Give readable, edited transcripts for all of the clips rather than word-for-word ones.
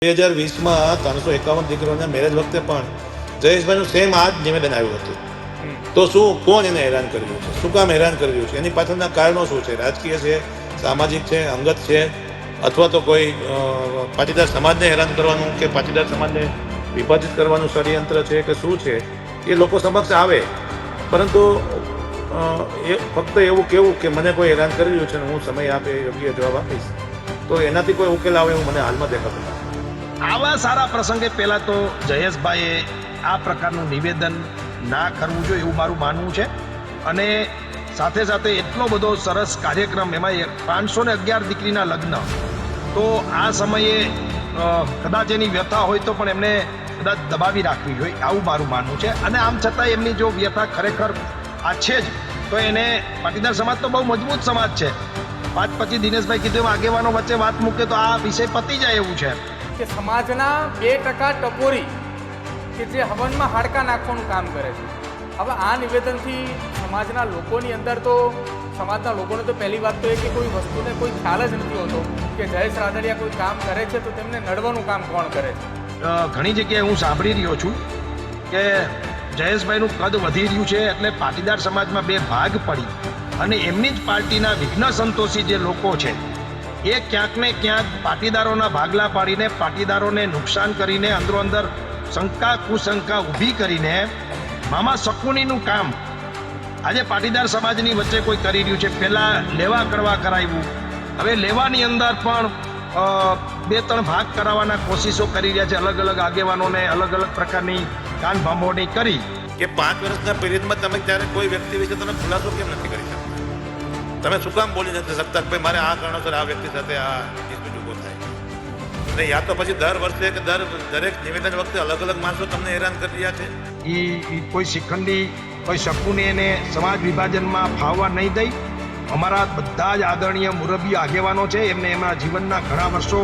2020 માં 351 દીકરીઓના મેરેજ વખતે પણ જયેશભાઈનું સેમ આ જ નિવેદન આવ્યું હતું. તો શું કોણ એને હેરાન કર્યું છે, શું કામ હેરાન કર્યું છે, એની પાછળના કારણો શું છે, રાજકીય છે, સામાજિક છે, અંગત છે, અથવા તો કોઈ પાટીદાર સમાજને હેરાન કરવાનું કે પાટીદાર સમાજને વિભાજિત કરવાનું ષડયંત્ર છે કે શું છે, એ લોકો સમક્ષ આવે. પરંતુ એ ફક્ત એવું કહેવું કે મને કોઈ હેરાન કરી રહ્યું છે ને હું સમય આપે યોગ્ય જવાબ આપીશ, તો એનાથી કોઈ ઉકેલ આવે એવું મને હાલમાં દેખાતું નથી. આવા સારા પ્રસંગે પહેલા તો જયેશભાઈએ આ પ્રકારનું નિવેદન ના કરવું જોઈએ એવું મારું માનવું છે. અને સાથે સાથે એટલો બધો સરસ કાર્યક્રમ, એમાં 511 દીકરીના લગ્ન, તો આ સમયે કદાચ એની વ્યથા હોય તો પણ એમને કદાચ દબાવી રાખવી જોઈએ, આવું મારું માનવું છે. અને આમ છતાં એમની જો વ્યથા ખરેખર આ છે જ, તો એને પાટીદાર સમાજ તો બહુ મજબૂત સમાજ છે. પછી દિનેશભાઈ કીધું આગેવાનો વચ્ચે વાત મૂકે તો આ વિષય પતી જાય એવું છે કે સમાજના 2% ટપોરી કે જે હવનમાં હાડકાં નાખવાનું કામ કરે છે. હવે આ નિવેદનથી સમાજના લોકોની અંદર તો સમાજના લોકોને તો પહેલી વાત તો એ કે કોઈ વસ્તુને કોઈ ખ્યાલ જ નથી હોતો કે જયેશ રાદડિયા કોઈ કામ કરે છે તો તેમને નડવાનું કામ કોણ કરે છે. ઘણી જગ્યાએ હું સાંભળી રહ્યો છું કે જયેશભાઈનું કદ વધી રહ્યું છે એટલે પાટીદાર સમાજમાં બે ભાગ પડી અને એમની જ પાર્ટીના વિઘ્ન સંતોષી જે લોકો છે એ ક્યાંક ને ક્યાંક પાટીદારોના ભાગલા પાડીને પાટીદારોને નુકસાન કરીને અંદરો અંદર શંકા કુશંકા ઊભી કરીને મામા શકુનીનું કામ આજે પાટીદાર સમાજની વચ્ચે કોઈ કરી રહ્યું છે. પહેલાં લેવા કરવા કરાવ્યું, હવે લેવાની અંદર પણ 2-3 ભાગ કરાવવાના કોશિશો કરી રહ્યા છે. અલગ અલગ આગેવાનોને અલગ અલગ પ્રકારની કાન ભાંભોણી કરી કે 5 વર્ષના પીરિયડમાં તમે ત્યારે કોઈ વ્યક્તિ વિશે તમે ખુલાસો કેમ નથી કરી શકતા? તમે શું કામ બોલી નથી શકતા કે મારે આ કારણોસર આ વ્યક્તિ સાથે આ ડિસ્પ્યુટ ઊભો થાય? અને યા તો પછી દર વર્ષે કે દરેક નિવેદન વખતે અલગ અલગ માણસો તમને હેરાન કરી રહ્યા છે. એ કોઈ શિખંડી કોઈ શકુને એને સમાજ વિભાજનમાં ફાવવા નહીં દઈ. અમારા બધા જ આદરણીય મુરબ્બી આગેવાનો છે, એમને એમના જીવનના ઘણા વર્ષો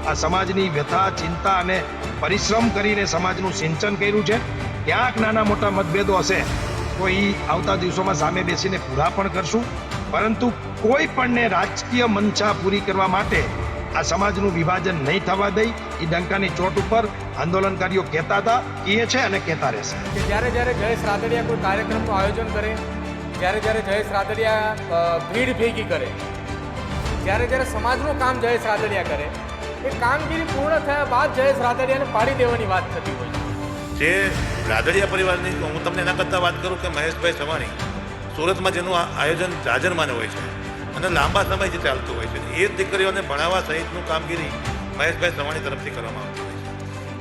આ સમાજની વ્યથા, ચિંતા અને પરિશ્રમ કરીને સમાજનું સિંચન કર્યું છે. ક્યાંક નાના મોટા મતભેદો હશે તો એ આવતા દિવસોમાં સામે બેસીને પૂરા પણ કરશું. પરંતુ કોઈ પણને રાજકીય મંશા પૂરી કરવા માટે આ સમાજનું વિભાજન નહીં થવા દઈ, એ ડંકાની ચોટ ઉપર આંદોલનકારીઓ કહેતા હતા, કહે છે અને કહેતા રહેશે. કે જ્યારે જયેશ રાદડિયા કોઈ કાર્યક્રમનું આયોજન કરે, જ્યારે જયેશ રાદડિયા ભીડ ભેગી કરે, જ્યારે સમાજનું કામ જયેશ રાદડિયા કરે, એ કામગીરી પૂર્ણ થયા બાદ જયેશ રાદડિયાને પાડી દેવાની વાત થતી હોય છે. જે રાદડિયા પરિવારની હું તમને એના કરતાં વાત કરું કે મહેશભાઈ સવાણી સુરતમાં જેનું આયોજન જાજરમાને હોય છે અને લાંબા સમયથી ચાલતું હોય છે, એ જ દીકરીઓને ભણાવવા સહિતનું કામગીરી મહેશભાઈ સવાણી તરફથી કરવામાં આવતી હોય છે.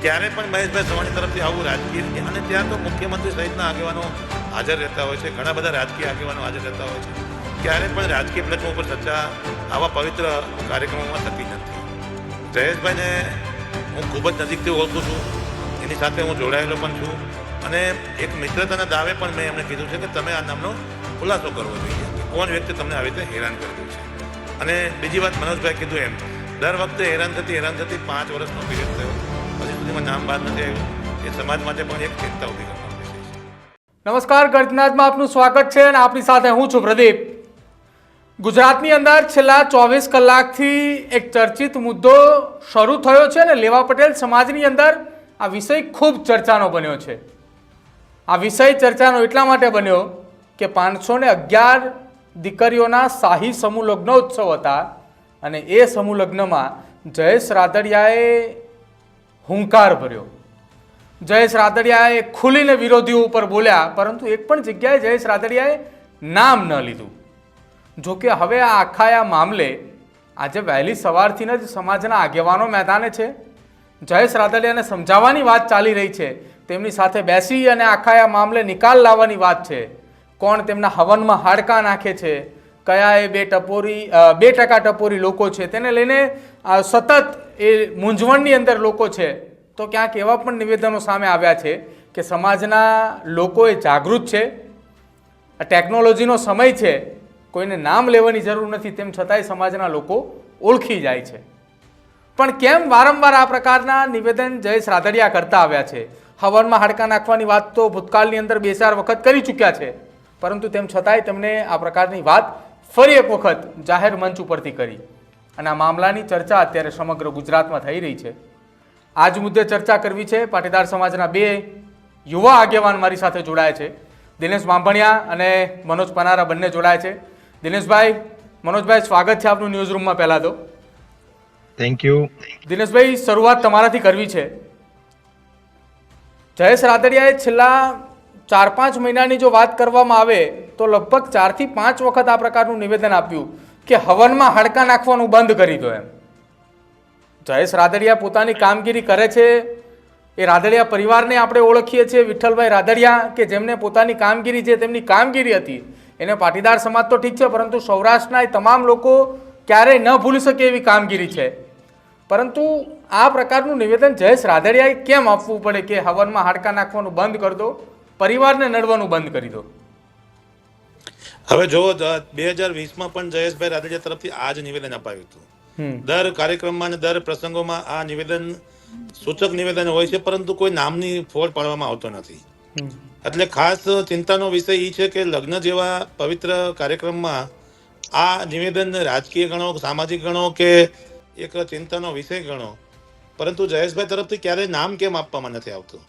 ત્યારે પણ મહેશભાઈ સવાણી તરફથી આવું રાજકીય, અને ત્યાં તો મુખ્યમંત્રી સહિતના આગેવાનો હાજર રહેતા હોય છે, ઘણા બધા રાજકીય આગેવાનો હાજર રહેતા હોય છે. ત્યારે પણ રાજકીય પ્લેટફોર્મ ઉપર ચર્ચા આવા પવિત્ર કાર્યક્રમોમાં થતી નથી. જયેશભાઈને હું ખૂબ જ નજીકથી ઓળખું છું, એની સાથે હું જોડાયેલો પણ છું, અને એક મિત્રતાના દાવે પણ મેં એમને કીધું છે કે તમે આ નામનો ખુલાસો કરવો જોઈએ કે કોણ વ્યક્તિ તમને આવી રીતે હેરાન કર્યું છે. અને બીજી વાત, મનોજભાઈ કીધું એમ દર વખતે હેરાન થતી 5 વર્ષનો પીરિયડ થયો, હજી સુધીમાં નામ બાદ નથી આવ્યું. એ સમાજ માટે પણ એક ચિંતા ઊભી કરવાનો વિષય છે. નમસ્કાર, ગર્જનાદમાં આપનું સ્વાગત છે અને આપણી સાથે હું છું પ્રદીપ. ગુજરાતની અંદર છેલ્લા 24 કલાકથી એક ચર્ચિત મુદ્દો શરૂ થયો છે અને લેવા પટેલ સમાજની અંદર આ વિષય ખૂબ ચર્ચાનો બન્યો છે. આ વિષય ચર્ચાનો એટલા માટે બન્યો કે 511 દીકરીઓના શાહી સમૂહ લગ્નોત્સવ હતા અને એ સમૂહ લગ્નમાં જયેશ રાદડિયાએ હુંકાર ભર્યો. જયેશ રાદડિયાએ ખુલીને વિરોધીઓ ઉપર બોલ્યા, પરંતુ એક પણ જગ્યાએ જયેશ રાદડિયાએ નામ ન લીધું. જોકે હવે આ આખા મામલે આજે વહેલી સવારથી જ સમાજના આગેવાનો મેદાને છે. જયેશ રાદડિયાને સમજાવવાની વાત ચાલી રહી છે, તેમની સાથે બેસી અને આખા મામલે નિકાલ લાવવાની વાત છે. કોણ તેમના હવનમાં હાડકાં નાખે છે, કયા એ 2% ટપોરી લોકો છે, તેને લઈને સતત એ મૂંઝવણની અંદર લોકો છે. તો ક્યાંક એવા પણ નિવેદનો સામે આવ્યા છે કે સમાજના લોકો એ જાગૃત છે, ટેકનોલોજીનો સમય છે, કોઈને નામ લેવાની જરૂર નથી, તેમ છતાંય સમાજના લોકો ઓળખી જાય છે. પણ કેમ વારંવાર આ પ્રકારના નિવેદન જયેશ રાદડિયા કરતા આવ્યા છે? હવનમાં હાડકાં નાખવાની વાત તો ભૂતકાળની અંદર 2-4 વખત કરી ચૂક્યા છે, પરંતુ તેમ છતાંય તેમણે આ પ્રકારની વાત ફરી એક વખત જાહેર મંચ ઉપરથી કરી અને આ મામલાની ચર્ચા અત્યારે સમગ્ર ગુજરાતમાં થઈ રહી છે. આ જ મુદ્દે ચર્ચા કરવી છે. પાટીદાર સમાજના બે યુવા આગેવાન મારી સાથે જોડાયા છે, દિનેશ બાંભણિયા અને મનોજ પનારા બંને જોડાયા છે. દિનેશભાઈ, મનોજભાઈ, સ્વાગત છે આપનું ન્યૂઝ રૂમમાં. પહેલાં તો થેન્ક યુ. દિનેશભાઈ, શરૂઆત તમારાથી કરવી છે. જયેશ રાદડિયાએ છેલ્લા 4-5 મહિનાની જો વાત કરવામાં આવે તો લગભગ 4 થી 5 વખત આ પ્રકારનું નિવેદન આપ્યું કે હવનમાં હાડકાં નાખવાનું બંધ કરી દો એમ. જયેશ રાદડિયા પોતાની કામગીરી કરે છે. એ રાદડિયા પરિવારને આપણે ઓળખીએ છીએ, વિઠ્ઠલભાઈ રાદડિયા કે જેમને પોતાની કામગીરી જે તેમની કામગીરી હતી એને પાટીદાર સમાજ તો ઠીક છે, પરંતુ સૌરાષ્ટ્રના એ તમામ લોકો ક્યારેય ન ભૂલી શકે એવી કામગીરી છે. પરંતુ આ પ્રકારનું નિવેદન જયેશ રાદડિયાએ કેમ આપવું પડે કે હવનમાં હાડકાં નાખવાનું બંધ કરી દો, પરિવારને નડવાનું બંધ કરી દો? હવે જો 2020માં પણ જયેશભાઈ રાદડિયા તરફથી આ જ નિવેદન અપાયું હતું. દર કાર્યક્રમમાં અને દર પ્રસંગોમાં આ નિવેદન સૂચક નિવેદન હોય છે, પરંતુ કોઈ નામની ફોડ પાડવામાં આવતો નથી. એટલે ખાસ ચિંતાનો વિષય એ છે કે લગ્ન જેવા પવિત્ર કાર્યક્રમમાં આ નિવેદન રાજકીય ગણો, સામાજિક ગણો કે એક ચિંતાનો વિષય ગણો, પરંતુ જયેશભાઈ તરફથી ક્યારેય નામ કેમ આપવામાં નથી આવતું?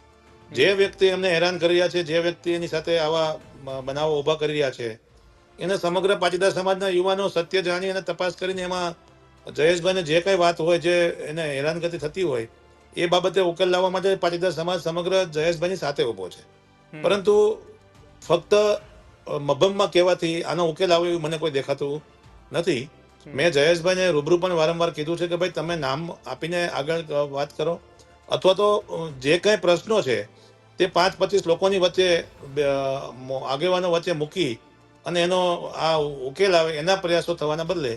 જે વ્યક્તિ એમને હેરાન કરી રહ્યા છે, જે વ્યક્તિ એની સાથે આવા બનાવો ઊભા કરી રહ્યા છે, એને સમગ્ર પાટીદાર સમાજના યુવાનો સત્ય જાણી અને તપાસ કરીને એમાં જયેશભાઈને જે કઈ વાત હોય, જે એને હેરાનગતિ થતી હોય, એ બાબતે ઉકેલ લાવવા માટે પાટીદાર સમાજ સમગ્ર જયેશભાઈની સાથે ઊભો છે. પરંતુ ફક્ત મભમમાં કહેવાથી આનો ઉકેલ આવે એવું મને કોઈ દેખાતું નથી. મેં જયેશભાઈને રૂબરૂ પણ વારંવાર કીધું છે કે ભાઈ તમે નામ આપીને આગળ વાત કરો, અથવા તો જે કંઈ પ્રશ્નો છે તે 5-25 લોકોની વચ્ચે આગેવાનો વચ્ચે મૂકી અને એનો આ ઉકેલ આવે એના પ્રયાસો થવાના બદલે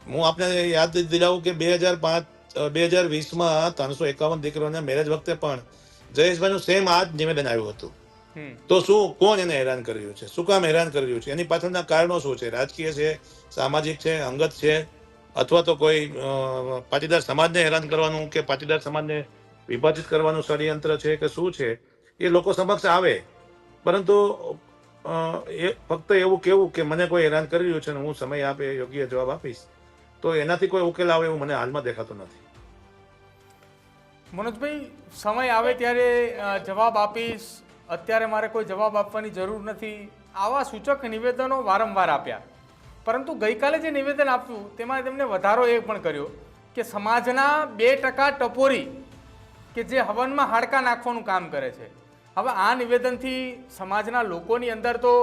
હું આપને યાદ દિલાવું કે 2020માં 351 દીકરીઓના મેરેજ વખતે પણ જયેશભાઈનું સેમ આ જ નિવેદન આવ્યું હતું. તો શું, કોણ એને હેરાન કરી રહ્યું છે? શું કામ હેરાન કરી રહ્યું છે? એની પાછળના કારણો શું છે? રાજકીય છે, સામાજિક છે, અંગત છે, અથવા તો કોઈ પાટીદાર સમાજને હેરાન કરવાનું કે પાટીદાર સમાજને વિભાજિત કરવાનું ષડયંત્ર છે કે શું છે? એ લોકો સમક્ષ આવે, પરંતુ એ ફક્ત એવું કેવું કે મને કોઈ હેરાન કરી રહ્યું છે ને હું સમય આપે યોગ્ય જવાબ આપીશ, તો એનાથી કોઈ ઉકેલ આવે એવું મને હાલમાં દેખાતું નથી. મનોજભાઈ, સમય આવે ત્યારે જવાબ આપીશ, અત્યારે મારે કોઈ જવાબ આપવાની જરૂર નથી, આવા સૂચક નિવેદનો વારંવાર આપ્યા. પરંતુ ગઈકાલે જે નિવેદન આપ્યું તેમાં તેમણે વધારો એ પણ કર્યો કે સમાજના 2% ટપોરી કે જે હવનમાં હાડકાં નાખવાનું કામ કરે છે. હવે આ નિવેદનથી સમાજના લોકોની અંદર તો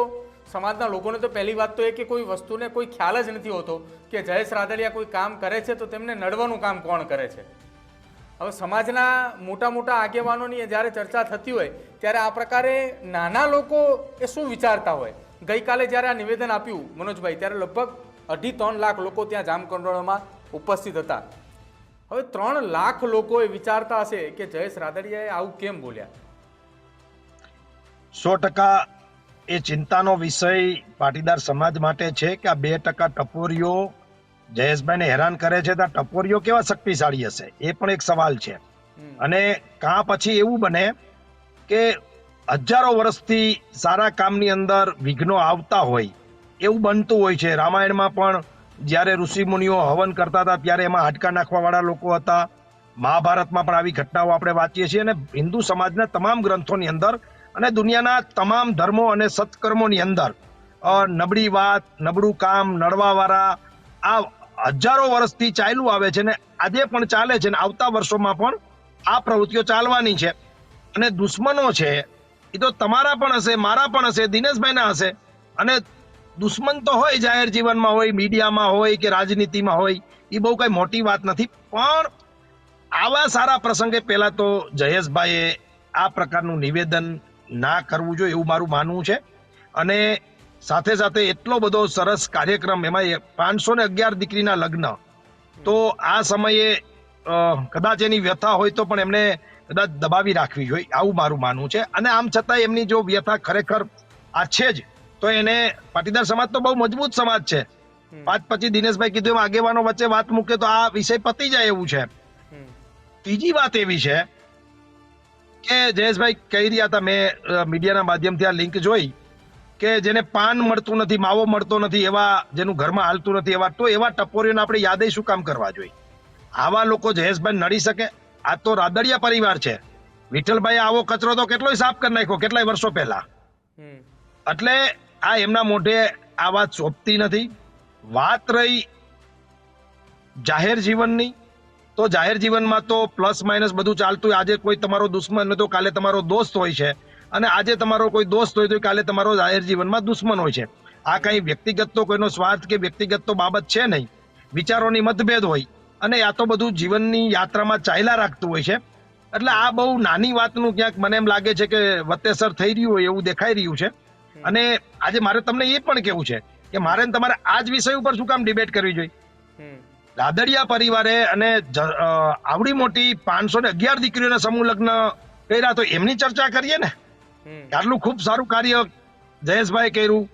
સમાજના લોકોને તો પહેલી વાત તો એ કે કોઈ વસ્તુને કોઈ ખ્યાલ જ નથી હોતો કે જયેશ રાદડિયા કોઈ કામ કરે છે તો તેમને નડવાનું કામ કોણ કરે છે. હવે સમાજના મોટા મોટા આગેવાનોની જ્યારે ચર્ચા થતી હોય ત્યારે આ પ્રકારે નાના લોકો એ શું વિચારતા હોય? ગઈકાલે જ્યારે આ નિવેદન આપ્યું મનોજભાઈ, ત્યારે લગભગ 2.5-3 લાખ લોકો ત્યાં જામકંડોળામાં ઉપસ્થિત હતા. હવે 3 લાખ લોકો એ વિચારતા હશે કે જયેશ રાદડિયાએ આવું કેમ બોલ્યા. 100% એ ચિંતાનો વિષય પાટીદાર સમાજ માટે છે કે આ 2% ટપોરીઓ જયેશભાઈને હેરાન કરે છે. તો આ ટપોરીઓ કેવા શક્તિશાળી હશે એ પણ એક સવાલ છે. અને કાં પછી એવું બને કે હજારો વર્ષથી સારા કામની અંદર વિઘ્નો આવતા હોય એવું બનતું હોય છે. રામાયણમાં પણ જ્યારે ઋષિ મુનિઓ હવન કરતા હતા ત્યારે એમાં હાડકાં નાખવા વાળા લોકો હતા. મહાભારતમાં પણ આવી ઘટનાઓ આપણે વાંચીએ છીએ. અને હિન્દુ સમાજના તમામ ગ્રંથોની અંદર અને દુનિયાના તમામ ધર્મો અને સત્કર્મોની અંદર નબળી વાત, નબળું કામ, નડવાવાળા આ હજારો વર્ષથી ચાલ્યું આવે છે ને આજે પણ ચાલે છે ને આવતા વર્ષોમાં પણ આ પ્રવૃત્તિઓ ચાલવાની છે. અને દુશ્મનો છે એ તો તમારા પણ હશે, મારા પણ હશે, દિનેશભાઈના હશે. અને દુશ્મન તો હોય, જાહેર જીવનમાં હોય, મીડિયામાં હોય કે રાજનીતિમાં હોય, એ બહુ કઈ મોટી વાત નથી. પણ આવા સારા પ્રસંગે પહેલા તો જયેશભાઈએ આ પ્રકારનું નિવેદન ના કરવું જોઈએ એવું મારું માનવું છે. અને સાથે સાથે એટલો બધો સરસ કાર્યક્રમ, એમાં 511 દીકરીના લગ્ન, તો આ સમયે કદાચ એની વ્યથા હોય તો પણ એમને કદાચ દબાવી રાખવી જોઈએ આવું મારું માનવું છે. અને આમ છતાં એમની જો વ્યથા ખરેખર આ છે જ, તો એને પાટીદાર સમાજ તો બહુ મજબૂત સમાજ છે. 5 પછી દિનેશભાઈ કીધું એમ આગેવાનો વચ્ચે વાત મૂકે તો આ વિષય પતી જાય એવું છે. ત્રીજી વાત એવી છે કે જયેશભાઈ કહી રહ્યા હતા, મેં મીડિયાના માધ્યમથી આ લિંક જોઈ કે જેને પાન મળતું નથી, માવો મળતો નથી, એવા જેનું ઘરમાં હાલતું નથી, એવા ટપોરીઓને આપણે યાદ શું કામ કરવા જોઈએ? આવા લોકો જયેશભાઈ નડી શકે? આ તો રાદડિયા પરિવાર છે. વિઠ્ઠલભાઈ આવો કચરો તો કેટલોય સાફ કરી નાખ્યો કેટલાય વર્ષો પહેલા. એટલે આ એમના મોઢે આ વાત સોંપતી નથી. વાત રહી જાહેર જીવનની, તો જાહેર જીવનમાં તો પ્લસ માઇનસ બધું ચાલતું હોય. આજે કોઈ તમારો દુશ્મન હોય તો કાલે તમારો દોસ્ત હોય છે, અને આજે તમારો કોઈ દોસ્ત હોય તો કાલે તમારો જાહેર જીવનમાં દુશ્મન હોય છે. આ કઈ વ્યક્તિગત તો કોઈનો સ્વાર્થ કે વ્યક્તિગત તો બાબત છે નહીં. વિચારોની મતભેદ હોય અને આ તો બધું જીવનની યાત્રામાં ચાલ્યા રાખતું હોય છે. એટલે આ બહુ નાની વાતનું ક્યાંક મને એમ લાગે છે કે વત્તેસર થઈ રહ્યું હોય એવું દેખાઈ રહ્યું છે. અને આજે મારે તમને એ પણ કેવું છે કે મારે ને તમારે આ જ વિષય ઉપર શું કામ ડિબેટ કરવી જોઈએ? રાદડિયા પરિવારે અને આવડી મોટી 511 દીકરીઓના સમૂહ લગ્ન કર્યા, તો એમની ચર્ચા કરીએ ને. આટલું ખૂબ સારું કાર્ય જયેશભાઈ કર્યું,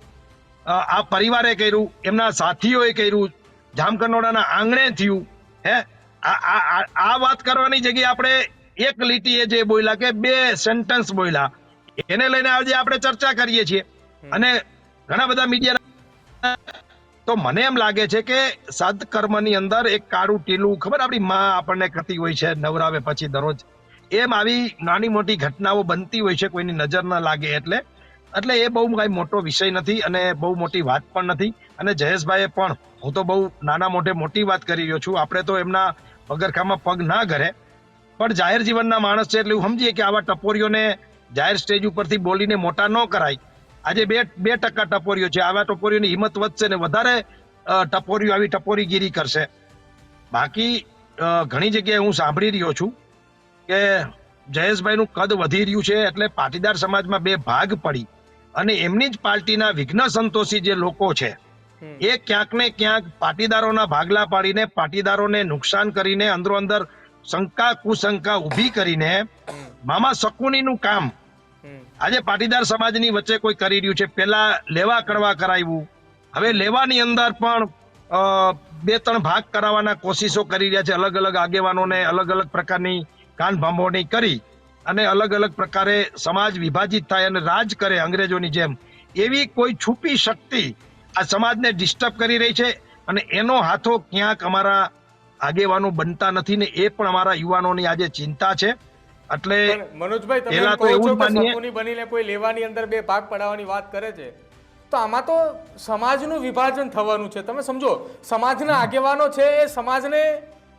આ પરિવારે કર્યું, એમના સાથીઓએ કર્યું, જામકંડોળાના આંગણે થયું. હે આ વાત કરવાની જગ્યાએ આપણે એક લીટીએ જે બોલ્યા કે 2 સેન્ટેન્સ બોલ્યા, એને લઈને આજે આપણે ચર્ચા કરીએ છીએ. અને ઘણા બધા મીડિયા, તો મને એમ લાગે છે કે સદકર્મની અંદર એક કાળું ટીલું, ખબર આપણી માં આપણને કહેતી હોય છે નવરાવે પછી દરરોજ, એમ આવી નાની મોટી ઘટનાઓ બનતી હોય છે કોઈની નજર ન લાગે એટલે. એટલે એ બહુ કઈ મોટો વિષય નથી અને બહુ મોટી વાત પણ નથી. અને જયેશભાઈએ પણ, હું તો બહુ નાના મોઢે મોટી વાત કરી રહ્યો છું, આપણે તો એમના પગરખામાં પગ ના ઘરે, પણ જાહેર જીવનના માણસ છે એટલે એવું સમજીએ કે આવા ટપોરીઓને જાહેર સ્ટેજ ઉપરથી બોલીને મોટા ન કરાય. આજે 2% ટપોરીઓ છે, આવા ટપોરીઓની હિંમત વધશે ને વધારે ટપોરીઓ આવી ટપોરીગીરી કરશે. બાકી ઘણી જગ્યાએ હું સાંભળી રહ્યો છું કે જયેશભાઈનું કદ વધી રહ્યું છે એટલે પાટીદાર સમાજમાં 2 ભાગ પડી અને એમની જ પાર્ટીના વિઘ્ન સંતોષી જે લોકો છે એ ક્યાંક ને ક્યાંક પાટીદારોના ભાગલા પાડીને, પાટીદારોને નુકસાન કરીને, અંદરો અંદર શંકા કુશંકા ઊભી કરીને મામા શકુનીનું કામ આજે પાટીદાર સમાજની વચ્ચે કોઈ કરી રહ્યું છે. પેલા લેવા કડવા કરાવ્યું, હવે લેવાની અંદર પણ 2-3 ભાગ કરાવવાના કોશિશો કરી રહ્યા છે. અલગ અલગ આગેવાનોને અલગ અલગ પ્રકારની કાન ભાંભોણી કરી અને અલગ અલગ પ્રકારે સમાજ વિભાજિત થાય અને રાજ કરે અંગ્રેજોની જેમ. એવી કોઈ છુપી શક્તિ આ સમાજને ડિસ્ટર્બ કરી રહી છે અને એનો હાથો ક્યાંક અમારા આગેવાનો બનતા નથી ને એ પણ અમારા યુવાનોની આજે ચિંતા છે. એટલે મનોજભાઈ, તમે પહેલા કહો તો એવું છો જ કે માનીએ, શકુની બનીને કોઈ લેવાની અંદર 2 ભાગ પડાવવાની વાત કરે છે, તો આમાં તો સમાજનું વિભાજન થવાનું છે. તમે સમજો, સમાજના આગેવાનો છે એ સમાજને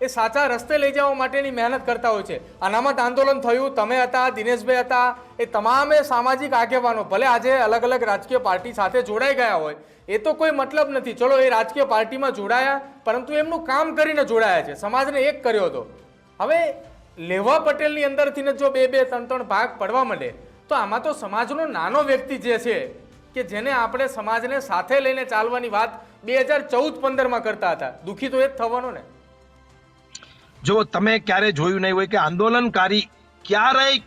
એ સાચા રસ્તે લઈ જવા માટેની મહેનત કરતા હોય છે. અનામત આંદોલન થયું, તમે હતા, દિનેશભાઈ હતા, એ તમામે સામાજિક આગેવાનો ભલે આજે અલગ અલગ રાજકીય પાર્ટી સાથે જોડાઈ ગયા હોય, એ તો કોઈ મતલબ નથી. ચલો, એ રાજકીય પાર્ટીમાં જોડાયા, પરંતુ એમનું કામ કરીને જોડાયા છે, સમાજને એક કર્યો હતો. હવે લેવા પટેલની અંદરથી જો 2-3 ભાગ પડવા માંડે, તો આમાં તો સમાજનો નાનો વ્યક્તિ જે છે કે જેને આપણે સમાજને સાથે લઈને ચાલવાની વાત 2014-15માં કરતા હતા, દુઃખી તો એ જ થવાનો ને. જો તમે ક્યારે જોયું નહીં હોય કે આંદોલનકારી ક્યારેય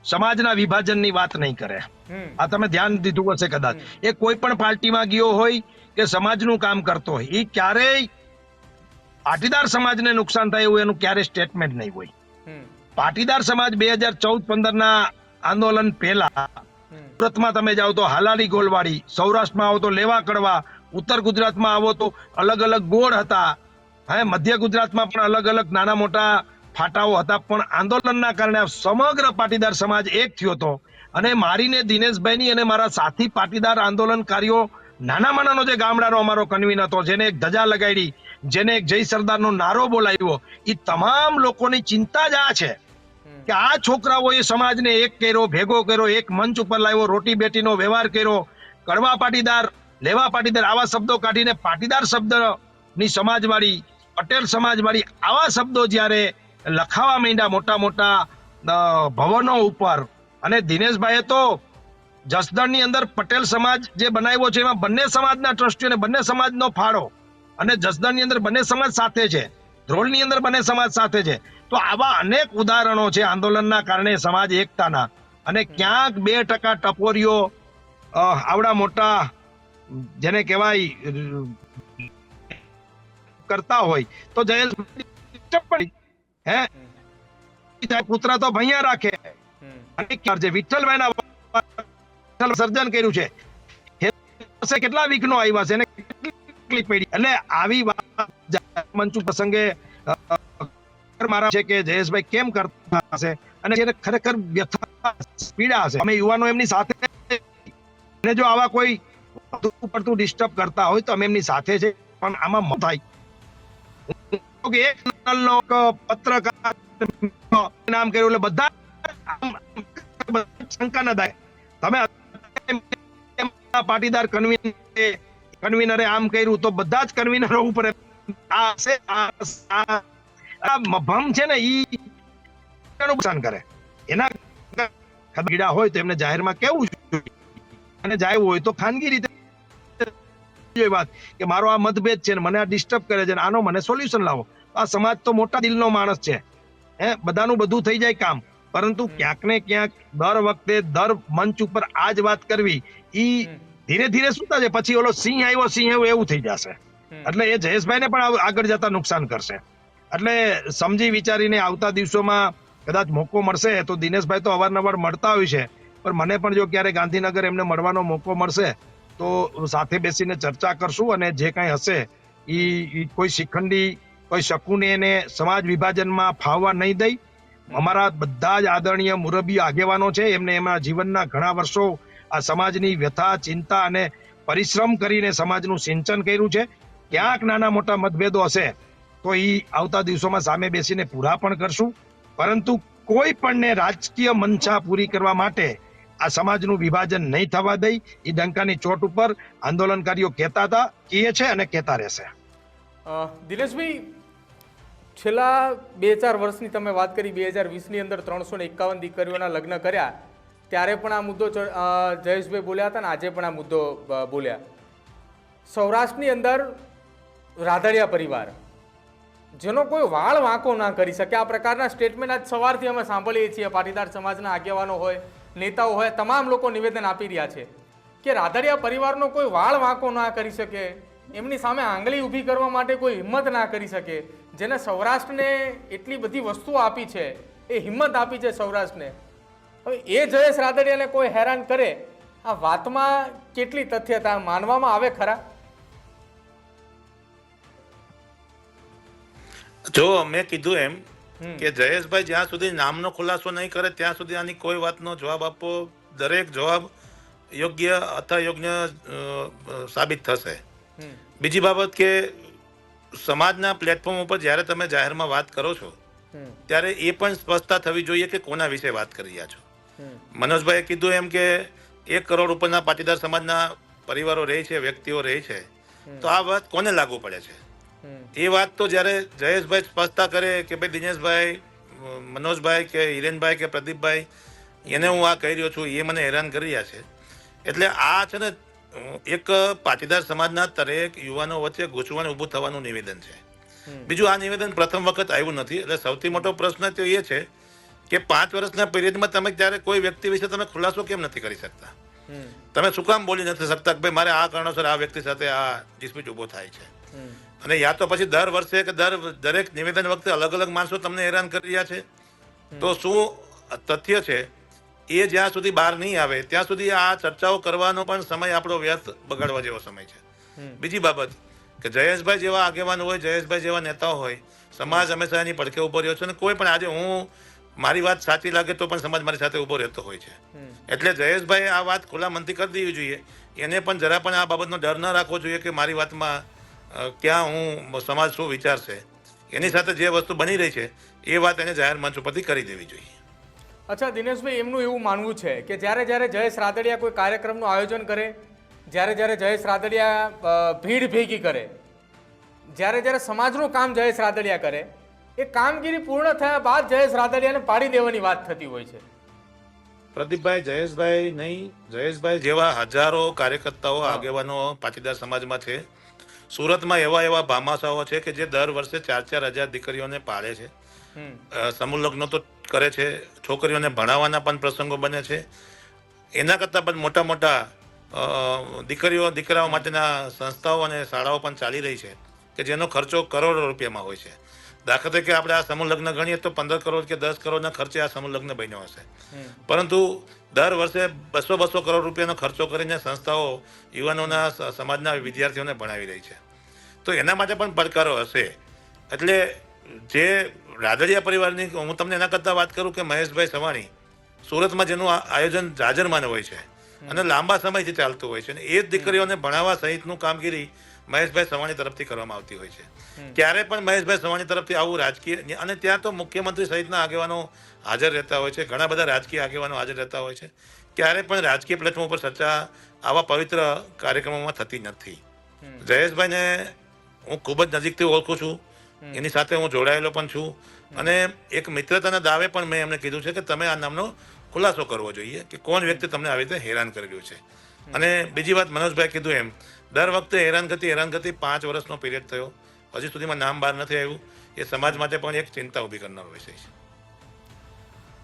સમાજના વિભાજનની વાત નહીં કરે. આ તમે ધ્યાન દીધું હશે કદાચ. એ કોઈ પણ પાર્ટીમાં ગયો હોય કે સમાજનું કામ કરતો હોય, એ ક્યારેય પાટીદાર સમાજને નુકસાન થાય એવું એનું ક્યારેય સ્ટેટમેન્ટ નહીં હોય. પાટીદાર સમાજ 2014-15ના આંદોલન પહેલા સુરતમાં તમે જાઓ તો હાલારી ગોલવાડી, સૌરાષ્ટ્રમાં આવો તો લેવા કડવા, ઉત્તર ગુજરાતમાં આવો તો અલગ અલગ ગોળ હતા, મધ્ય ગુજરાતમાં પણ અલગ અલગ નાના મોટા ફાટાઓ હતા. પણ આંદોલનના કારણે સમગ્ર પાટીદાર સમાજ એક થયો હતો. અને મારીને દિનેશભાઈની અને મારા સાથી પાટીદાર આંદોલનકારીઓ, નાનામાં નાનો જે ગામડાનો અમારો કન્વીનર હતો, જેને એક ધજા લગાડી, જેને એક જય સરદારનો નારો બોલાવ્યો, એ તમામ લોકોની ચિંતા જ આ છે કે આ છોકરાઓએ સમાજને એક કર્યો, ભેગો કર્યો, એક મંચ ઉપર લાવ્યો, રોટી બેટીનો વ્યવહાર કર્યો. કડવા પાટીદાર, લેવા પાટીદાર આવા શબ્દો કાઢીને પાટીદાર શબ્દની સમાજવાળી, પટેલ સમાજવાળી આવા શબ્દો જ્યારે લખાવા માંડ્યા મોટા મોટા ભવનો ઉપર. અને દિનેશભાઈએ તો જસદણની અંદર પટેલ સમાજ જે બનાવ્યો છે એમાં બંને સમાજના ટ્રસ્ટીઓને બંને સમાજનો ફાળો, અને જસદણની અંદર બંને સમાજ સાથે છે, ધ્રોલની અંદર બંને સમાજ સાથે છે. તો આવા અનેક ઉદાહરણો છે આંદોલનના કારણે સમાજ એકતાના. અને ક્યાંક 2% ટપોરીઓ આવડા મોટા જેને કહેવાય કરતા હોય તો જયેશ પુત્ર તો ભૈયા રાખે. અને જે વિઠ્ઠલભાઈના સર્જન કર્યું છે, કેટલા વિઘ્નો આવ્યા છે અને કેટલી પેઢી. એટલે આવી વાત મંચ પ્રસંગે મારા છે કે જયેશભાઈ કેમ કરતા હશે અને જેને ખરેખર વ્યથા પીડા હશે. અમે યુવાનો એમની સાથે, અને જો આવા કોઈ પડતું ડિસ્ટર્બ કરતા હોય તો અમે એમની સાથે છે, પણ આમાં મત થાય કે એક પત્રકાર નામ કર્યું એટલે બધા શંકા ના થાય. તમે પાટીદાર કન્વીનરે આમ કર્યું તો બધા જ કન્વીનરો ઉપર ભમ છે ને ઈ નુકસાન કરે. એના પીડા હોય તો એમને જાહેરમાં કેવું જોઈએ, અને જાય હોય તો ખાનગી રીતે વાત કે મારો આ મતભેદ છે ને મને આ ડિસ્ટર્બ કરે છે, આનો મને સોલ્યુશન લાવો. આ સમાજ તો મોટા દિલનો માણસ છે, બધાનું બધું થઈ જાય કામ, પરંતુ ક્યાંક ને ક્યાંક દર વખતે દર મંચ ઉપર આ જ વાત કરવી ઈ ધીરે ધીરે શું થશે, પછી ઓલો સિંહ આવ્યો એવું થઈ જશે. એટલે એ જયેશભાઈને પણ આગળ જતા નુકસાન કરશે. એટલે સમજી વિચારીને આવતા દિવસોમાં કદાચ મોકો મળશે તો દિનેશભાઈ તો અવારનવાર મળતા હોય છે, પણ મને પણ જો ક્યારે ગાંધીનગર એમને મળવાનો મોકો મળશે તો સાથે બેસીને ચર્ચા કરશું, અને જે કંઈ હશે ઈ કોઈ શિખંડી કોઈ શકુને એને સમાજ વિભાજનમાં ફાવવા નહીં દઈ. અમારા બધા જ આદરણીય મુરબ્બી આગેવાનો છે, એમને એમના જીવનના ઘણા વર્ષો આ સમાજની વ્યથા, ચિંતા અને પરિશ્રમ કરીને સમાજનું સિંચન કર્યું છે. ક્યાંક નાના મોટા મતભેદો હશે તો ઈ આવતા દિવસોમાં સામે બેસીને પૂરા પણ કરશું, પરંતુ કોઈ પણને રાજકીય મંશા પૂરી કરવા માટે આ સમાજનું વિભાજન નહીં થવા દઈ. એ ડંકાની ચોટ ઉપર આંદોલનકારીઓ કહેતા હતા, કહે છે અને કહેતા રહેશે. દિનેશભાઈ, છેલ્લા 2-4 વર્ષની તમે વાત કરી, 2020ની અંદર 351 દીકરીઓના લગ્ન કર્યા, ત્યારે પણ આ મુદ્દો જયેશભાઈ બોલ્યા હતા ને આજે પણ આ મુદ્દો બોલ્યા. સૌરાષ્ટ્રની અંદર રાધડિયા પરિવાર જેનો કોઈ વાળ વાંકો ના કરી શકે, આ પ્રકારના સ્ટેટમેન્ટ આજ સવારથી અમે સાંભળીએ છીએ. પાટીદાર સમાજના આગેવાનો હોય, નેતાઓ હોય, તમામ લોકો નિવેદન આપી રહ્યા છે કે રાધડિયા પરિવારનો કોઈ વાળ વાંકો ના કરી શકે, એમની સામે આંગળી ઊભી કરવા માટે કોઈ હિંમત ના કરી શકે, જેને સૌરાષ્ટ્રને એટલી બધી વસ્તુઓ આપી છે, એ હિંમત આપી છે સૌરાષ્ટ્રને. હવે એ જયેશ રાદડિયાને કોઈ હેરાન કરે, આ વાતમાં કેટલી તથ્યતા માનવામાં આવે ખરા? જો મેં કીધું એમ કે જયેશભાઈ જ્યાં સુધી નામનો ખુલાસો નહીં કરે ત્યાં સુધી આની કોઈ વાતનો જવાબ આપવો, દરેક જવાબ યોગ્ય અથવા યોગ્ય સાબિત થશે. બીજી બાબત કે સમાજના પ્લેટફોર્મ ઉપર જ્યારે તમે જાહેરમાં વાત કરો છો ત્યારે એ પણ સ્પષ્ટતા થવી જોઈએ કે કોના વિશે વાત કરી રહ્યા છો. મનોજભાઈએ કીધું એમ કે 1 કરોડ ઉપરના પાટીદાર સમાજના પરિવારો રહે છે, વ્યક્તિઓ રહે છે, તો આ વાત કોને લાગુ પડે છે? એ વાત તો જ્યારે જયેશભાઈ સ્પષ્ટતા કરે કે ભાઈ દિનેશભાઈ, મનોજભાઈ કે હિરેનભાઈ કે પ્રદીપભાઈ, એને હું આ કહી રહ્યો છું, એ મને હેરાન કરી રહ્યા છે. એટલે આ છે ને એક પાટીદાર સમાજના દરેક યુવાનો વચ્ચે ગૂંચવણ ઊભું થવાનું નિવેદન છે. બીજું, આ નિવેદન પ્રથમ વખત આવ્યું નથી. એટલે સૌથી મોટો પ્રશ્ન તો એ છે કે 5 વર્ષના પીરિયડમાં તમે ત્યારે કોઈ વ્યક્તિ વિશે તમે ખુલાસો કેમ નથી કરી શકતા? તમે શું કામ બોલી નથી શકતા કે ભાઈ મારે આ કારણોસર આ વ્યક્તિ સાથે આ ડિસ્પ્યુટ ઊભો થાય છે? અને યા તો પછી દર વર્ષે કે દરેક નિવેદન વખતે અલગ અલગ માણસો તમને હેરાન કરી રહ્યા છે. તો શું તથ્ય છે એ જ્યાં સુધી બહાર નહીં આવે ત્યાં સુધી આ ચર્ચાઓ કરવાનો પણ સમય આપણો વ્યર્થ બગાડવા જેવો સમય છે. બીજી બાબત કે જયેશભાઈ જેવા આગેવાન હોય, જયેશભાઈ જેવા નેતાઓ હોય, સમાજ હંમેશા એની પડખે ઊભો રહ્યો છે. અને કોઈ પણ આજે હું મારી વાત સાચી લાગે તો પણ સમાજ મારી સાથે ઊભો રહેતો હોય છે. એટલે જયેશભાઈ આ વાત ખુલ્લા મનથી કરી દેવી જોઈએ. એને પણ જરા પણ આ બાબતનો ડર ન રાખવો જોઈએ કે મારી વાતમાં ક્યાં હું સમાજ શું વિચારશે. એની સાથે જે વસ્તુ બની રહી છે એ વાત એને જાહેર મંચ ઉપરથી કરી દેવી જોઈએ. અચ્છા દિનેશભાઈ, એમનું એવું માનવું છે કે જ્યારે જયેશ રાદડિયા કોઈ કાર્યક્રમનું આયોજન કરે, જ્યારે જયેશ રાદડિયા ભીડ ભેગી કરે, જ્યારે સમાજનું કામ જયેશ રાદડિયા કરે, એ કામગીરી પૂર્ણ થયા બાદ જયેશ રાદડિયાને પાડી દેવાની વાત થતી હોય છે. પ્રદીપભાઈ, જયેશભાઈ નહીં, જયેશભાઈ જેવા હજારો કાર્યકર્તાઓ, આગેવાનો પાટીદાર સમાજમાં છે. સુરતમાં એવા ભામાશાઓ છે કે જે દર વર્ષે 4-4 હજાર દીકરીઓને પાળે છે, સમૂહ લગ્ન તો કરે છે, છોકરીઓને ભણાવવાના પણ પ્રસંગો બને છે. એના કરતાં પણ મોટા દીકરાઓ માટેના સંસ્થાઓ અને શાળાઓ પણ ચાલી રહી છે કે જેનો ખર્ચો કરોડો રૂપિયામાં હોય છે. દાખલા તરીકે આપણે આ સમૂહ લગ્ન ગણીએ તો 15 કરોડ કે 10 કરોડના ખર્ચે આ સમૂહ લગ્ન બન્યો હશે. પરંતુ દર વર્ષે 200 કરોડ રૂપિયાનો ખર્ચો કરીને સંસ્થાઓ યુવાનોના, સમાજના વિદ્યાર્થીઓને ભણાવી રહી છે. તો એના માટે પણ પડકારો હશે. એટલે જે રાદડિયા પરિવારની હું તમને એના કરતાં વાત કરું કે મહેશભાઈ સવાણી સુરતમાં જેનું આયોજન જાજરમાન હોય છે અને લાંબા સમયથી ચાલતું હોય છે અને એ જ દીકરીઓને ભણાવવા સહિતનું કામગીરી મહેશભાઈ સવાણી તરફથી કરવામાં આવતી હોય છે. ક્યારે પણ મહેશભાઈ સવાણી તરફથી આવું રાજકીય, અને ત્યાં તો મુખ્યમંત્રી સહિતના આગેવાનો હાજર રહેતા હોય છે, ઘણા બધા રાજકીય આગેવાનો હાજર રહેતા હોય છે. ક્યારે પણ રાજકીય પ્લેટફોર્મ પર ચર્ચા આવા પવિત્ર કાર્યક્રમોમાં થતી નથી. જયેશભાઈને હું ખૂબ જ નજીકથી ઓળખું છું, એની સાથે હું જોડાયેલો પણ છું, અને એક મિત્રતાના દાવે પણ મેં એમને કીધું છે કે તમે આ નામનો ખુલાસો કરવો જોઈએ કે કોણ વ્યક્તિ તમને આવી રીતે હેરાન કરી રહ્યું છે. અને બીજી વાત, મનોજભાઈ કીધું એમ દર વખતે હેરાનગતિ 5 વર્ષનો પીરિયડ થયો, હજી સુધીમાં નામ બહાર નથી આવ્યું. એ સમાજ માટે પણ એક ચિંતા ઊભી કરનારો વિષય છે.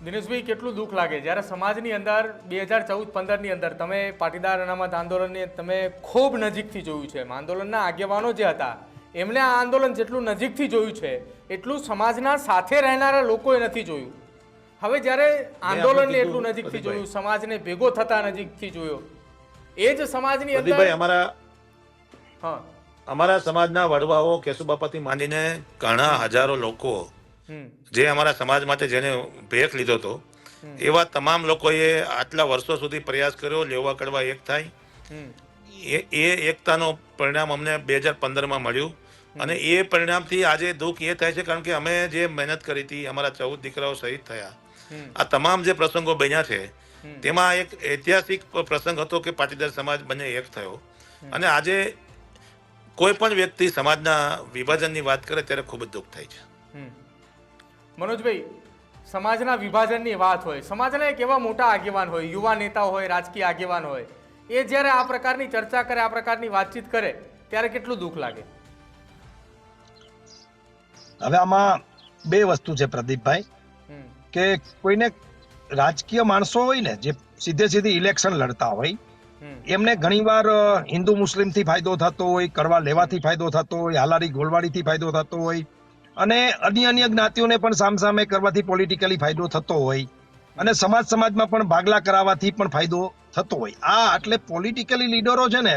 દિનેશભાઈ, કેટલું દુઃખ લાગે જ્યારે સમાજની અંદર 2014-15ની અંદર તમે પાટીદાર અનામત આંદોલનને તમે ખૂબ નજીકથી જોયું છે. આંદોલનના આગેવાનો જે હતા એમણે આ આંદોલન જેટલું નજીકથી જોયું છે એટલું સમાજના સાથે રહેનારા લોકોએ નથી જોયું. હવે જ્યારે આંદોલનને એટલું નજીકથી જોયું, સમાજને ભેગો થતા નજીકથી જોયો, એ જ સમાજની અંદર અમારા સમાજના વડવાઓ કેશુબાપાથી માંડીને ઘણા હજારો લોકો જે અમારા સમાજ માટે જેને ભેખ લીધો હતો, એવા તમામ લોકોએ આટલા વર્ષો સુધી પ્રયાસ કર્યો લેવા કડવા એક થાય. એ એકતાનો પરિણામ અમને 2015માં મળ્યું, અને એ પરિણામથી આજે દુઃખ એ થાય છે કારણ કે અમે જે મહેનત કરી હતી, અમારા 14 દીકરાઓ શહીદ થયા, આ તમામ જે પ્રસંગો બન્યા છે તેમાં એક ઐતિહાસિક પ્રસંગ હતો કે પાટીદાર સમાજ બંને એક થયો. અને આજે કોઈ પણ વ્યક્તિ સમાજના વિભાજનની વાત કરે ત્યારે ખૂબ જ દુઃખ થાય છે. મનોજભાઈ, સમાજના વિભાજનની વાત હોય, સમાજના એક એવા મોટા આગેવાન હોય, યુવા નેતા હોય, રાજકીય આગેવાન હોય, એ જ્યારે આ પ્રકારની ચર્ચા કરે, આ પ્રકારની વાતચીત કરે ત્યારે કેટલું દુઃખ લાગે? હવે આમાં બે વસ્તુ છે પ્રદીપભાઈ, કે કોઈને રાજકીય માણસો હોય ને જે સીધી ઇલેક્શન લડતા હોય, એમને ઘણીવાર હિન્દુ મુસ્લિમથી ફાયદો થતો હોય, કરવા લેવાથી ફાયદો થતો હોય, હાલારી ગોળવાડીથી ફાયદો થતો હોય, અને અન્ય જ્ઞાતિઓને પણ સામસામે કરવાથી પોલિટિકલી ફાયદો થતો હોય, અને સમાજમાં પણ ભાગલા કરાવવાથી પણ ફાયદો થતો હોય. આ એટલે પોલિટિકલી લીડરો છે ને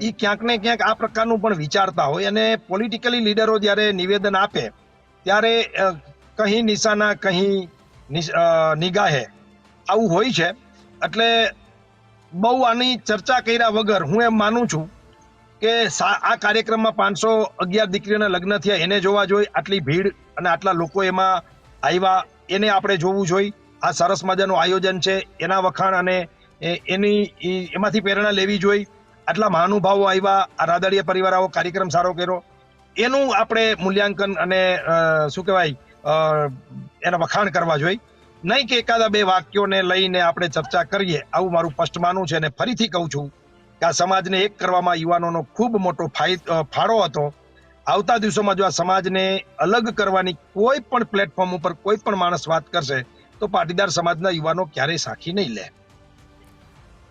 એ ક્યાંક ને ક્યાંક આ પ્રકારનું પણ વિચારતા હોય, અને પોલિટિકલી લીડરો જ્યારે નિવેદન આપે ત્યારે કહી નિશાના કહી નિગાહે આવું હોય છે. એટલે બહુ આની ચર્ચા કર્યા વગર હું એમ માનું છું કે આ કાર્યક્રમમાં 511 દીકરીઓના લગ્ન થયા એને જોવા જોઈએ, આટલી ભીડ અને આટલા લોકો એમાં આવ્યા એને આપણે જોવું જોઈએ. આ સરસ મજાનું આયોજન છે, એના વખાણ અને એમાંથી પ્રેરણા લેવી જોઈએ. આટલા મહાનુભાવો આવ્યા, આ રાદડિયા પરિવાર આવો કાર્યક્રમ સારો કર્યો, એનું આપણે મૂલ્યાંકન અને શું કહેવાય એના વખાણ કરવા જોઈએ, નહીં કે એકાદા બે વાક્યોને લઈને આપણે ચર્ચા કરીએ. આવું મારું સ્પષ્ટ માનવું છે. અને ફરીથી કહું છું કે આ સમાજને એક કરવામાં યુવાનોનો ખૂબ મોટો ફાળો હતો. આવતા દિવસોમાં જો આ સમાજને અલગ કરવાની કોઈ પણ પ્લેટફોર્મ ઉપર કોઈ પણ માણસ વાત કરશે તો પાટીદાર સમાજના યુવાનો ક્યારેય સાખી નહીં લે.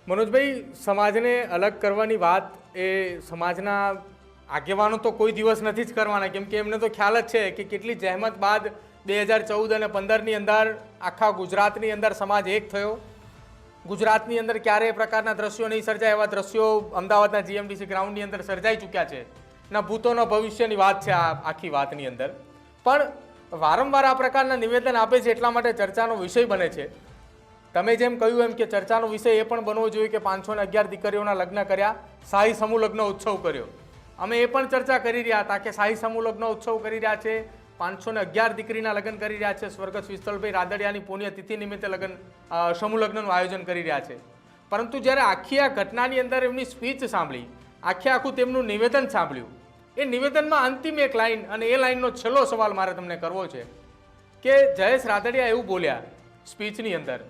મનોજભાઈ, સમાજને અલગ કરવાની વાત એ સમાજના આગેવાનો તો કોઈ દિવસ નથી જ કરવાના, કેમ કે એમને તો ખ્યાલ જ છે કે કેટલી જહેમત બાદ 2014 અને 15ની અંદર આખા ગુજરાતની અંદર સમાજ એક થયો. ગુજરાતની અંદર ક્યારેય પ્રકારના દ્રશ્યો નહીં સર્જાય એવા દ્રશ્યો અમદાવાદના GMDC ગ્રાઉન્ડની અંદર સર્જાઈ ચૂક્યા છે. ના ભૂતોના ભવિષ્યની વાત છે આ આખી વાતની અંદર. પણ વારંવાર આ પ્રકારના નિવેદન આપે છે એટલા માટે ચર્ચાનો વિષય બને છે. તમે જેમ કહ્યું એમ કે ચર્ચાનો વિષય એ પણ બનવો જોઈએ કે 511 દીકરીઓના લગ્ન કર્યા, શાહી સમૂહ લગ્ન ઉત્સવ કર્યો. અમે એ પણ ચર્ચા કરી રહ્યા હતા કે શાહી સમૂહ લગ્ન ઉત્સવ કરી રહ્યા છે, 511 દીકરીના લગ્ન કરી રહ્યા છે, સ્વર્ગસ્થ વિઠ્ઠલભાઈ રાદડિયાની પુણ્યતિથિ નિમિત્તે સમૂહ લગ્નનું આયોજન કરી રહ્યા છે. પરંતુ જ્યારે આખી આ ઘટનાની અંદર એમની સ્પીચ સાંભળી, આખું તેમનું નિવેદન સાંભળ્યું, એ નિવેદનમાં અંતિમ એક લાઈન, અને એ લાઈનનો છેલ્લો સવાલ મારે તમને કરવો છે કે જયેશ રાદડિયા એવું બોલ્યા સ્પીચની અંદર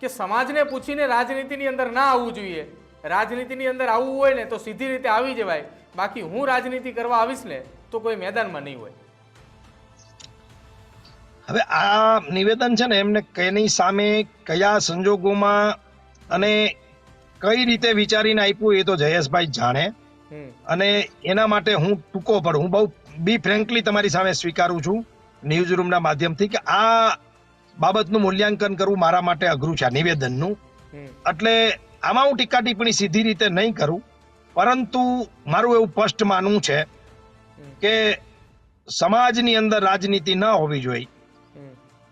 કે સમાજને પૂછીને રાજનીતિની અંદર ના આવવું જોઈએ, રાજનીતિની અંદર આવવું હોય ને તો સીધી રીતે આવી જવાય, બાકી હું રાજનીતિ કરવા આવીશ ને તો કોઈ મેદાનમાં નહીં હોય. હવે આ નિવેદન છે ને એમને કેની સામે કયા સંજોગોમાં અને કઈ રીતે વિચારીને આપ્યું એ તો જયેશભાઈ જાણે, અને એના માટે હું ટૂંકો પડું, હું બહુ બી ફ્રેન્કલી તમારી સામે સ્વીકારું છું ન્યૂઝ રૂમના માધ્યમથી કે આ બાબતનું મૂલ્યાંકન કરવું મારા માટે અઘરું છે આ નિવેદનનું. એટલે આમાં હું ટીકા ટિપ્પણી સીધી રીતે નહીં કરું, પરંતુ મારું એવું સ્પષ્ટ માનવું છે કે સમાજની અંદર રાજનીતિ ન હોવી જોઈએ.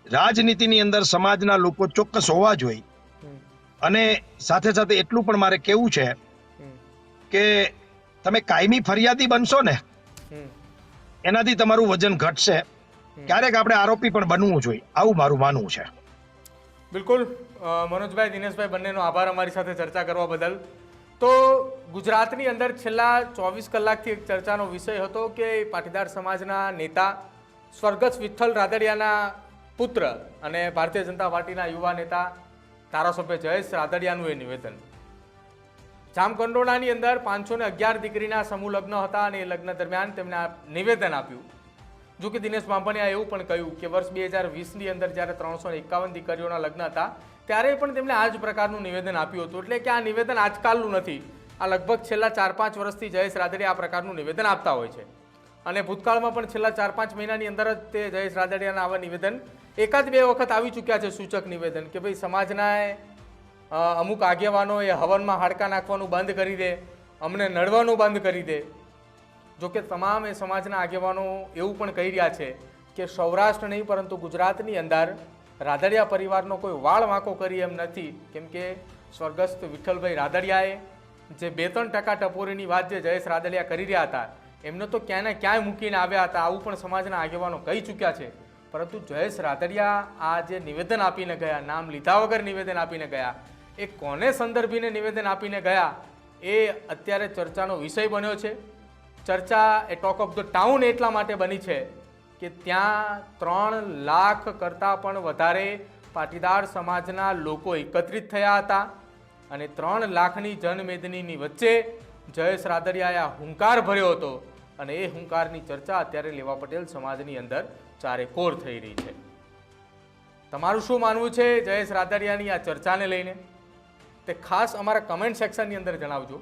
રાજનીતિની અંદર સમાજના લોકો ચોક્કસ હોવા જોઈએ. અને સાથે સાથે એટલું પણ મારે કહેવું છે કે તમે કાયમી ફરિયાદી બનશો ને એનાથી તમારું વજન ઘટશે. ક્યારેક આપણે આરોપી પણ બનવું જોઈએ, આવું મારું માનવું છે. બિલકુલ મનોજભાઈ, દિનેશભાઈ બંનેનો આભાર અમારી સાથે ચર્ચા કરવા બદલ. તો ગુજરાતની અંદર છેલ્લા 24 કલાકથી એક ચર્ચાનો વિષય હતો કે પાટીદાર સમાજના નેતા સ્વર્ગસ્થ વિઠ્ઠલ રાદડિયાના પુત્ર અને ભારતીય જનતા પાર્ટીના યુવા નેતા ધારાસભ્ય જયેશ રાદડિયાનું એ નિવેદન. જામકંડોળાની અંદર 511 દીકરીના સમૂહ લગ્ન હતા અને એ લગ્ન દરમિયાન તેમણે નિવેદન આપ્યું. જો કે દિનેશ બાંભણિયાએ એવું પણ કહ્યું કે વર્ષ 2020ની અંદર જ્યારે 351 દીકરીઓના લગ્ન હતા ત્યારે પણ તેમણે આ જ પ્રકારનું નિવેદન આપ્યું હતું. એટલે કે આ નિવેદન આજકાલનું નથી, આ લગભગ છેલ્લા 4-5 વર્ષથી જયેશ રાદડિયા આ પ્રકારનું નિવેદન આપતા હોય છે. અને ભૂતકાળમાં પણ છેલ્લા 4-5 મહિનાની અંદર જ તે જયેશ રાદડિયાના આવા નિવેદન 1-2 વખત આવી ચૂક્યા છે, સૂચક નિવેદન કે ભાઈ સમાજના અમુક આગેવાનો એ હવનમાં હાડકા નાખવાનું બંધ કરી દે, અમને નડવાનું બંધ કરી દે. જોકે તમામ એ સમાજના આગેવાનો એવું પણ કહી રહ્યા છે કે સૌરાષ્ટ્ર નહીં પરંતુ ગુજરાતની અંદર રાદડિયા પરિવારનો કોઈ વાળ વાંકો કરી એમ નથી. કેમ કે સ્વર્ગસ્થ વિઠ્ઠલભાઈ રાદડિયાએ જે 2-3% ટપોરીની વાત જે જયેશ રાદડિયા કરી રહ્યા હતા એમને તો ક્યાંય ને ક્યાંય મૂકીને આવ્યા હતા, આવું પણ સમાજના આગેવાનો કહી ચૂક્યા છે. પરંતુ જયેશ રાદડિયા આ જે નિવેદન આપીને ગયા, નામ લીધા વગર નિવેદન આપીને ગયા, એ કોને સંદર્ભીને નિવેદન આપીને ગયા એ અત્યારે ચર્ચાનો વિષય બન્યો છે. ચર્ચા એ ટોક ઓફ ધ ટાઉન એટલા માટે બની છે કે ત્યાં 3 લાખ કરતાં પણ વધારે પાટીદાર સમાજના લોકો એકત્રિત થયા હતા અને 3 લાખની જનમેદનીની વચ્ચે જયેશ રાદડિયાએ હુંકાર ભર્યો હતો અને એ હુંકારની ચર્ચા અત્યારે લેવા પટેલ સમાજની અંદર ચારેકોર થઈ રહી છે. તમારું શું માનવું છે જયેશ રાદડિયાની આ ચર્ચાને લઈને તે ખાસ અમારા કમેન્ટ સેક્શનની અંદર જણાવજો.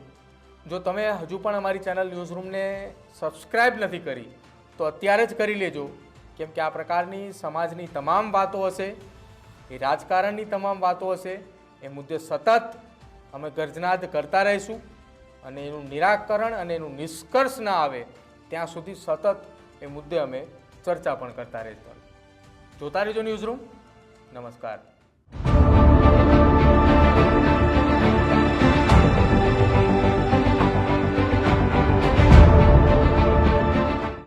જો તમે હજુ પણ અમારી ચેનલ ન્યૂઝરૂમને સબસ્ક્રાઇબ નથી કરી તો અત્યારે જ કરી લેજો. કેમ કે આ પ્રકારની સમાજની તમામ વાતો હશે, એ રાજકારણની તમામ વાતો હશે, એ મુદ્દે સતત અમે ગર્જનાદ કરતા રહીશું અને એનું નિરાકરણ અને એનું નિષ્કર્ષ ના આવે ત્યાં સુધી સતત એ મુદ્દે અમે ચર્ચા પણ કરતા રહીશું. જોતા રહેજો ન્યૂઝરૂમ. નમસ્કાર.